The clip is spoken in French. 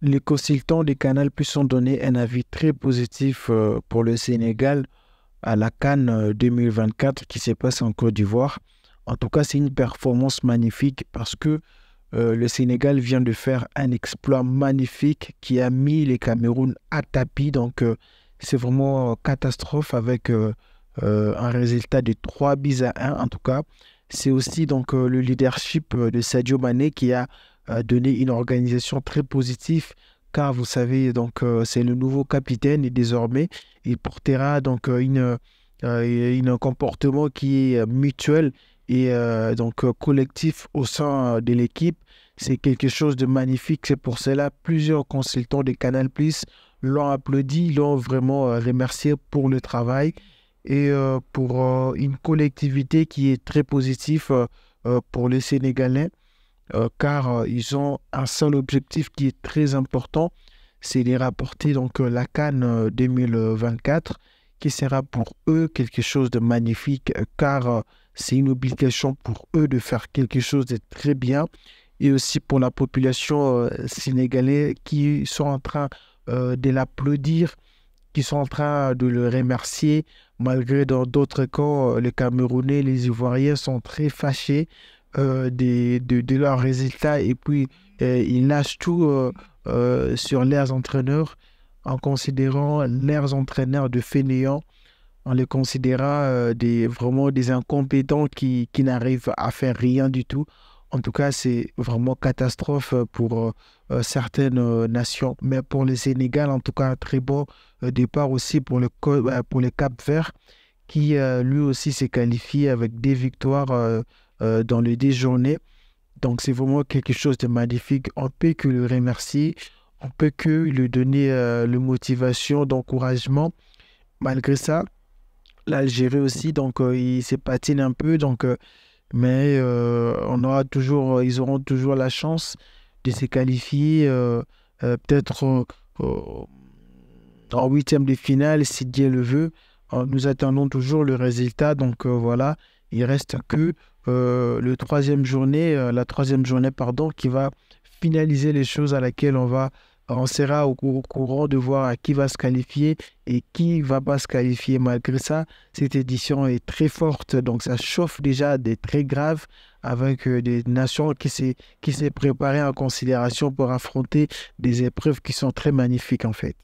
Les consultants de Canal+ ont donné un avis très positif pour le Sénégal à la CAN 2024 qui se passe en Côte d'Ivoire. En tout cas, c'est une performance magnifique parce que le Sénégal vient de faire un exploit magnifique qui a mis les Cameroun à tapis. Donc, c'est vraiment catastrophe avec un résultat de 3 buts à 1. En tout cas, c'est aussi donc le leadership de Sadio Mané qui a donné une organisation très positive. Car vous savez, donc, c'est le nouveau capitaine et désormais, il portera donc un comportement qui est mutuel et collectif au sein de l'équipe. C'est quelque chose de magnifique. C'est pour cela plusieurs consultants de Canal+ l'ont applaudi, l'ont vraiment remercié pour le travail et pour une collectivité qui est très positive pour les Sénégalais car ils ont un seul objectif qui est très important, c'est de rapporter donc la CAN 2024 qui sera pour eux quelque chose de magnifique car c'est une obligation pour eux de faire quelque chose de très bien et aussi pour la population sénégalaise qui sont en train de l'applaudir, qui sont en train de le remercier, malgré dans d'autres camps, les Camerounais, les Ivoiriens sont très fâchés de leurs résultats et puis ils lâchent tout sur leurs entraîneurs en considérant leurs entraîneurs de fainéants, en les considérant vraiment des incompétents qui n'arrivent à faire rien du tout. En tout cas, c'est vraiment catastrophe pour certaines nations. Mais pour le Sénégal, en tout cas, un très bon départ aussi pour pour le Cap-Vert, qui lui aussi s'est qualifié avec des victoires dans les 10 journées. Donc, c'est vraiment quelque chose de magnifique. On peut que le remercier, on peut que lui donner le motivation, d'encouragement. Malgré ça, l'Algérie aussi, donc il se patine un peu, donc, mais ils auront toujours la chance de se qualifier, peut-être en huitième de finale, si Dieu le veut. Nous attendons toujours le résultat, donc voilà, il reste que la troisième journée, pardon, qui va finaliser les choses à laquelle on sera au courant de voir qui va se qualifier et qui va pas se qualifier. Malgré ça, cette édition est très forte, donc ça chauffe déjà des très graves avec des nations qui s'est préparées en considération pour affronter des épreuves qui sont très magnifiques en fait.